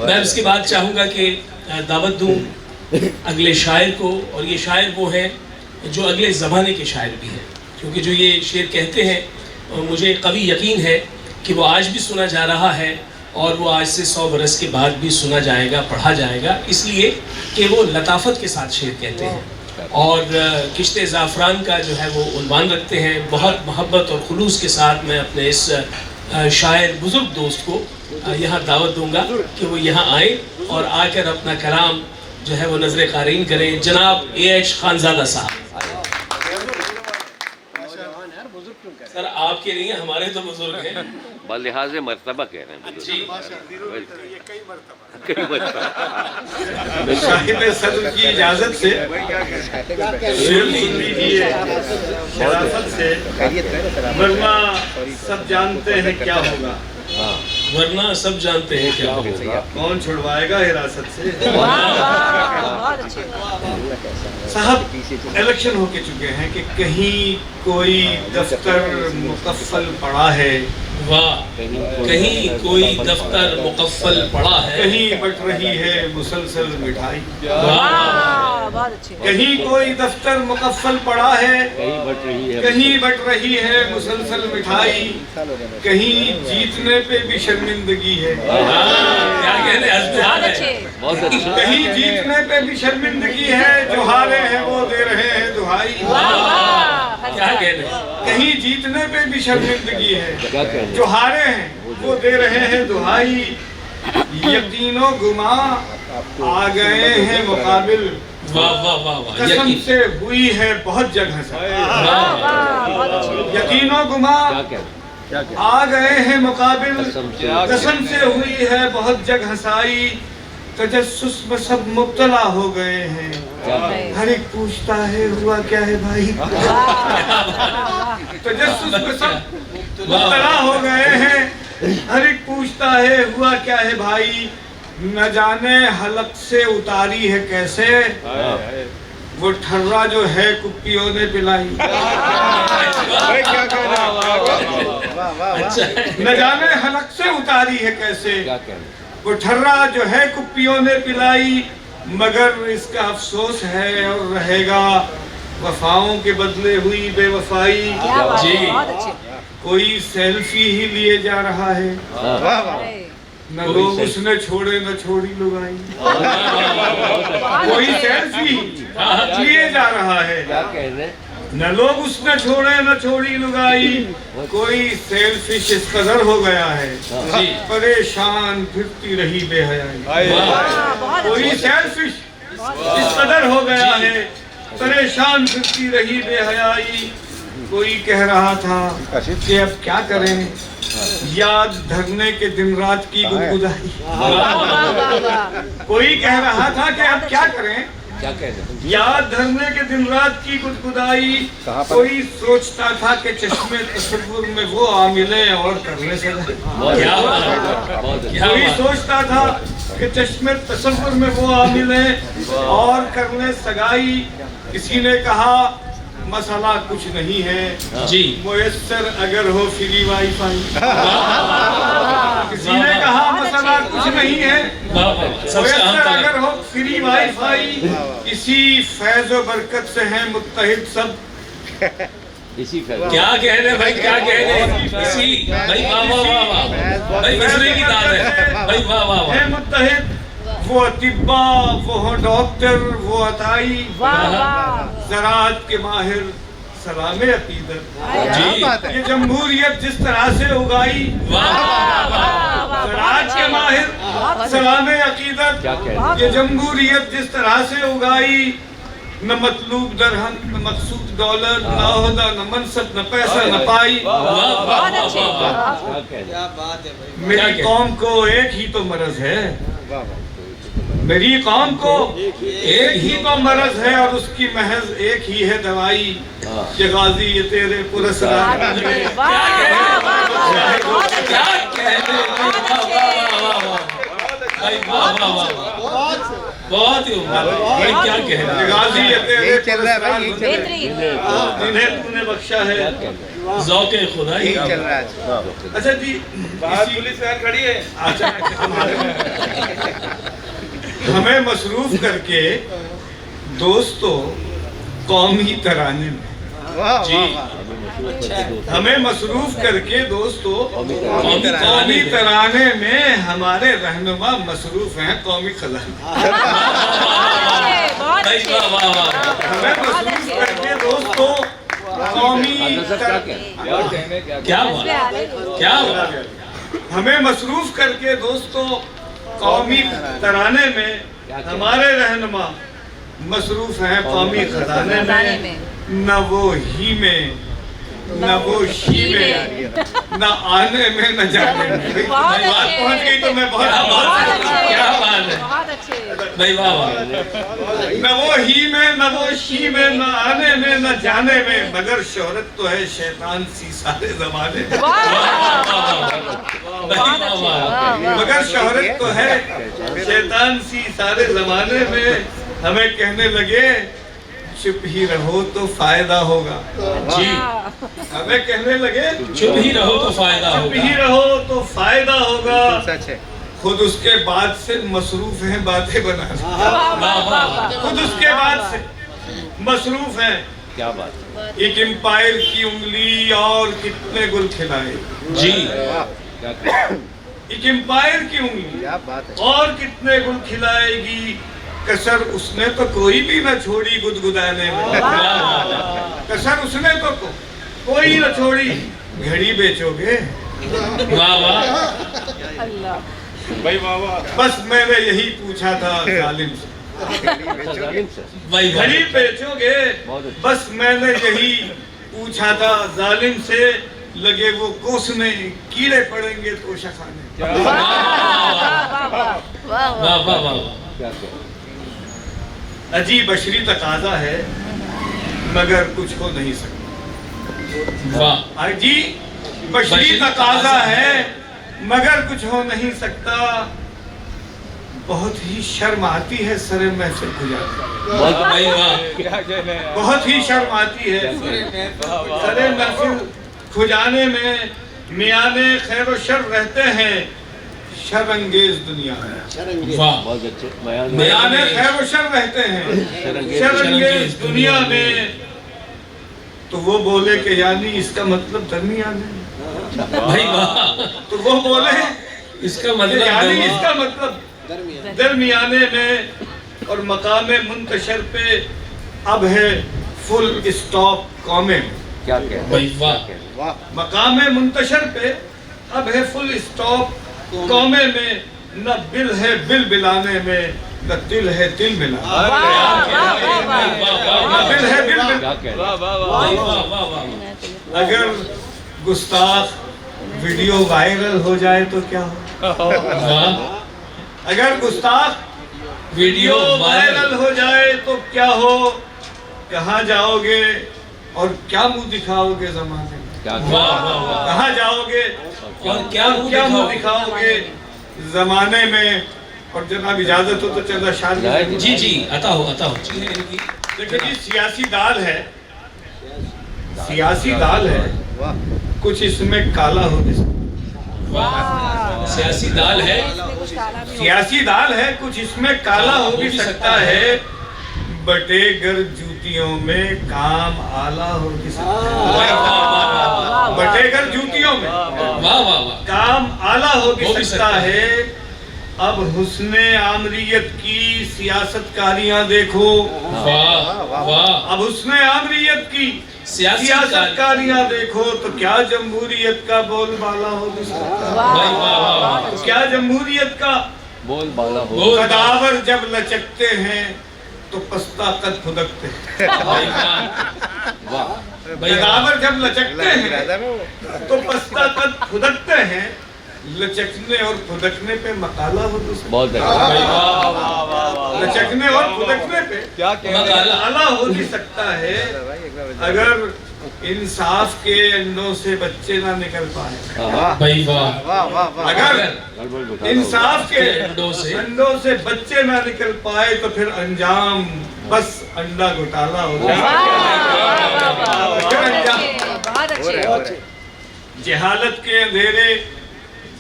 میں اس کے بعد چاہوں گا کہ دعوت دوں اگلے شاعر کو، اور یہ شاعر وہ ہیں جو اگلے زمانے کے شاعر بھی ہیں، کیونکہ جو یہ شعر کہتے ہیں مجھے قوی یقین ہے کہ وہ آج بھی سنا جا رہا ہے، اور وہ آج سے 100 برس کے بعد بھی سنا جائے گا، پڑھا جائے گا، اس لیے کہ وہ لطافت کے ساتھ شعر کہتے ہیں، اور کشت زعفران کا جو ہے وہ عنوان رکھتے ہیں۔ بہت محبت اور خلوص کے ساتھ میں اپنے اس شاعر بزرگ دوست کو یہاں دعوت دوں گا کہ وہ یہاں آئیں اور آ کر اپنا کلام جو ہے وہ نظر قارئین کریں۔ جناب AH خانزادہ صاحب۔ سر آپ کے نہیں ہیں، ہمارے تو بزرگ ہیں، بلحاظ مرتبہ کہہ رہے ہیں جی کئی مرتبہ۔ صاحب صدر کی اجازت سے شعر سن لیجیے شرافت سے، ورنہ سب جانتے ہیں کیا ہوگا، ورنہ سب جانتے ہیں کیا ہوگا، کون چھڑوائے گا حراست سے۔ صاحب الیکشن ہو کے چکے ہیں کہ کہیں کوئی دفتر مقفل پڑا ہے، واہ، کہیں کوئی دفتر مقفل پڑا ہے، کہیں بٹ رہی ہے مسلسل مٹھائی، واہ، کہیں کوئی دفتر مقفل پڑا ہے، کہیں بٹ رہی ہے مسلسل مٹھائی، کہیں جیتنے پہ بھی شرمندگی ہے، کیا کہنے ازدحام ہے، کہیں جیتنے پہ بھی شرمندگی ہے، جو ہارے ہیں وہ دے رہے ہیں دہائی، کیا کہنے، کہیں جیتنے پہ بھی شرمندگی ہے، جو ہارے ہیں وہ دے رہے ہیں دہائی، یقین و گماں آ گئے ہیں مقابل، واہ واہ واہ واہ، قسم سے ہوئی ہے بہت جگہ سے، یقین و گماں آ گئے ہیں مقابل، قسم سے ہوئی ہے بہت جگ ہنسائی، تجسس میں سب مبتلا ہو گئے ہیں، ہر ایک پوچھتا ہے ہوا کیا ہے بھائی، تجسس میں سب مبتلا ہو گئے ہیں، ہر ایک پوچھتا ہے ہوا کیا ہے بھائی، نہ جانے حلق سے اتاری ہے کیسے، وہ ٹھرا جو ہے کپیوں نے پلائی، نہ جانے حلق سے اتاری ہے کیسے، وہ ٹھرا جو ہے کپیوں نے پلائی، مگر اس کا افسوس ہے اور رہے گا وفاؤں کے بدلے ہوئی بے وفائی، جی کوئی سیلفی ہی لیے جا رہا ہے، نہ لوگ اس نے چھوڑے نہ چھوڑی لگائی، کوئی سیلفی لیے جا رہا ہے، نہ لوگ اس نے چھوڑے نہ چھوڑی لگائی، کوئی سیلفش اس قدر ہو گیا ہے، پریشان پھرتی رہی بے حیائی، کوئی سیلفش اس قدر ہو گیا ہے، پریشان پھرتی رہی بے حیائی، کوئی کہہ رہا تھا کہ اب کیا کریں، یاد دھرنے کے دن رات کی گدگدائی، کوئی کہہ رہا تھا کہ اب کیا کریں، یاد دھرنے کے دن رات کی گدگدائی، کوئی سوچتا تھا کہ چشمے تصور میں وہ آ ملے اور کرنے سے کوئی سوچتا تھا کہ چشمے تصور میں وہ آ ملے اور کرنے سگائی، کسی نے کہا مسئلہ کچھ نہیں ہے، جی میسر اگر ہو فری وائی فائی، کسی نے کہا مسئلہ کچھ نہیں ہے، میسر اگر ہو فری وائی فائی، اسی فیض و برکت سے ہیں متحد سب، کیا کہنے بھائی، کیا کہنے، اسی بھائی واہ واہ واہ واہ، بھائی مصری کی دار ہے بھائی، واہ واہ واہ، ہیں متحد، وہ اطباء، وہ ڈاکٹر، وہ عطائی، زراعت کے ماہر سلام عقیدت، یہ جمہوریت جس طرح سے اگائی، زراعت کے ماہر سلام عقیدت، یہ جمہوریت جس طرح سے اگائی، نہ مطلوب درہم نہ مقصود ڈالر، نہ عہدہ نہ منصب نہ پیسہ نہ پائی، میری قوم کو ایک ہی تو مرض ہے، میری قوم کو ایک ہی تو مرض ہے اور اس کی محض ایک ہی ہے دوائی، کہ غازی یہ تیرے پرسرار बहुत ही उम्दा, भाई क्या कह रहे हैं। गाजी यही चल रहा है भाई, यही चल रहा है। बेहतरीन। जिन्हें तूने बख्शा है। ज़ौक़े खुदा ही। यही चल रहा है। अच्छा जी, बाहर पुलिस वैन खड़ी है। अच्छा, हमें मसरूफ करके दोस्तों कौमी तराने में, वाह जी। वाह वाह। हमें मसरूफ करके दोस्तों कौमी कौमी तराने में हमारे रहनुमा मसरूफ हैं कौमी खजाने। बहुत भाई अच्छे। वाह वाह वाह। हमें मसरूफ करके दोस्तों कौमी क्या हुआ, क्या हुआ। हमें मसरूफ करके दोस्तों कौमी तराने में हमारे रहनुमा मसरूफ हैं कौमी खजाने खजाने में, में। न वो ही में न वो शी में, न आने में न जाने में। बहुत बात अच्छे। पहुंच गई तो मैं बहुत क्या बहुत बात है, अच्छे। क्या बात है। बहुत अच्छे। भाई वाह वाह। न वो ही में न वो शी में, न आने में न जाने में, मगर शोहरत तो है शैतान सी सारे जमाने में। वाह, भाई बहुत वाह अच्छे। वाह। वाह, वाह। मगर शोहरत तो है शैतान सी सारे जमाने में। हमें कहने लगे चुप ही रहो तो फायदा होगा। जी, हमें कहने लगे चुप ही रहो तो फायदा चुप ही होगा। रहो तो फायदा होगा। सच है। खुद उसके बाद से मसरूफ हैं बातें बनाने, वाह वाह। खुद उसके बाद से मसरूफ हैं। क्या बात एक एम्पायर की उंगली और कितने गुल खिलाए। जी, एक एम्पायर की उंगली क्या बात है। और कितने गुल खिलाएगी, कसर उसने तो कोई भी न छोड़ी गुदगुदाने में। वाह वाह। कसर उसने तो कोई न छोड़ी। घड़ी बेचोगे? वाह वाह। अल्लाह। भाई वाह वाह। बस मैंने यही पूछा था जालिम से। भाई वाह। घड़ी बेचोगे? बस मैंने यही पूछा था जालिम से। लगे वो कोसने, कीड़े पड़ेंगे तोशा खाने। वाह, वाह, वाह। वाह वाह वाह। अजीब बशरी तकाजा है मगर कुछ हो नहीं सकता। वाह। अजीब बशरी तकाजा है मगर कुछ हो नहीं सकता। बहुत ही शर्म आती है सरे महफिल गुजारने, बहुत भाई वाह। क्या कहने हैं। बहुत ही शर्म आती है सरे महफिल खुजाने में। मियाने खैर व शर रहते हैं शर्रंगेज दुनिया में। वाह। बहुत अच्छे बयान। मियाने खैर व शर रहते हैं शर्रंगेज दुनिया में। तो वो बोले कि यानी इसका मतलब दरमियाने। भाई वाह। तो वो बोले इसका मतलब यानी दरमियान। इसका मतलब दरमियाने में। और मकामे मुंतशर पे अब है फुल स्टॉप कौमे में। क्या कह भाई वाह। वाह। मकामे मुंतशर पे अब है फुल स्टॉप कौमे में। न बिल है बिल बिलाने में, न दिल है दिल मिलाने में। न दिल है बिल क्या मिलाने। कह वाह वाह वाह। भाई वाह वाह वाह। अगर गुस्ताख वीडियो वायरल हो जाए तो क्या हो? वाह। अगर गुस्ताख वीडियो वायरल हो जाए तो क्या हो? कहाँ जाओगे और क्या मुंह दिखाओगे जमाने में? क्या वाह वाह वाह। कहाँ जाओगे और क्या मुंह क्या मुंह दिखाओगे? दिखाओगे जमाने में? और जनाब इजाजत हो तो चंदा शान नहीं, जी जी, अता हो अता हो। जी, इनकी देखिए जी, सियासी दाल है, सियासी दाल है, वाह। कुछ इसमें काला हो भी सकता वाह। सियासी दाल है, है। सियासी दाल है, कुछ इसमें काला हो भी सकता है। बटेगर जूतियों में काम आला हो भी सकता वाह वाह वाह वाह। है। बटेगर जूतियों में वाह वाह वाह। काम आला हो भी सकता सकता है। अब हुस्ने आमरीयत की सियासतकारियां देखो। वाह वाह। अब हुस्ने आमरीयत की सियासतकारियां सियासतकारियां देखो तो क्या जमहूरियत का बोलबाला हो भी सकता है। भाई वाह वाह वाह। तो क्या जमहूरियत का बोल बाला हो। बोल कदावर जब लचकते हैं तो पस्ता कद फुदकते हैं। भाई वाह। वाह। भाई वाह। कदावर जब लचकते हैं तो पस्ता कद फुदकते हैं। लचकने और फुदकने पे मकाला हो तो सकता बहुत अच्छे। भाई वाह। वाह वाह वाह। है। लचकने और फुदकने पे क्या कहने हैं। मकाला हो भी सकता है। अगर इंसाफ के अंडों से बच्चे ना निकल पाए। भाई वाह वाह वाह वाह अगर इंसाफ के अंडों से बच्चे ना निकल पाए तो फिर अंजाम बस अंडा घोटाला हो वाह जाए। वाह वाह फिर अंजाम बहुत अच्छे जहालत के अंधेरे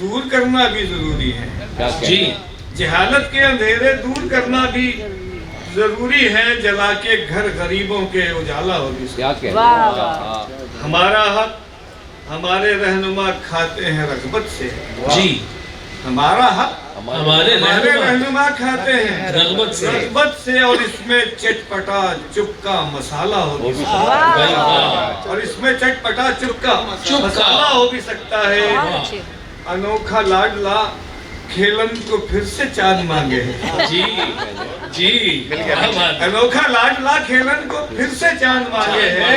दूर करना भी जरूरी है। क्या जी जहालत के अंधेरे दूर करना भी जरूरी है। जला के घर गरीबों के उजाला होगी। क्या कह वाह, रहे वाह। हैं? हमारा हक हमारे रहनुमा खाते हैं रग़बत से। जी हमारा हक हमारे हमारे रहनुमा खाते हैं रग़बत से और इसमें चटपटा चुपका मसाला हो भी सकता भाई वाह है। और इसमें चटपटा चुपका चुपका। मसाला हो भी सकता है। बहुत अच्छे अनोखा लाडला खेलन को फिर से चांद मांगे है। जी जी क्या बात है। अनोखा लाडला खेलन को फिर से चांद मांगे है।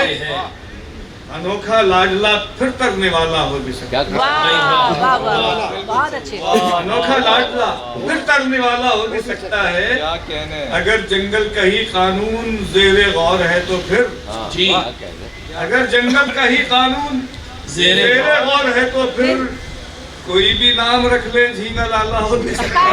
अनोखा लाडला फिर तरने वाला हो भी सकता है। वाह वाह वाह बहुत अच्छे अनोखा लाडला फिर तरने वाला हो भी सकता है। क्या कहने अगर जंगल का ही कानून जेरे गौर है तो फिर हाँ, जी। क्या कह रहे हैं? अगर जंगल का ही कानून ज़ेरे जेरे गौर है तो फिर कोई भी नाम रख ले झींगा लाला हो भी सकता है।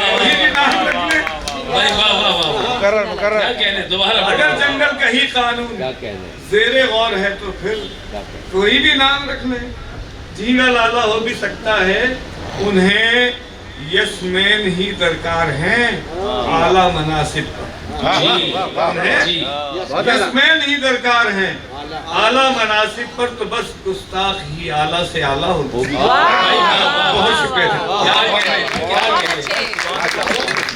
कोई भी नाम रख ले। भाई वाह वाह वाह मुकर्रर क्या मुकर्रर कहने दोबारा अगर जंगल का ही कानून क्या कह रहे हैं? जेरे गौर है तो फिर क्या कह रहे हैं? कोई भी नाम रख ले झींगा लाला हो भी सकता है। उन्हें यशमैन ही दरकार हैं आला मनासिब पर। जी उन्हें जी यशमैन ही दरकार हैं आला मनासिब पर। तो बस गुस्ताख ही आला से आला हो। वो भी भाई वाह वाह बहुत शुक्रिया। क्या कह रहे हैं क्या कह रहे हैं अच्छे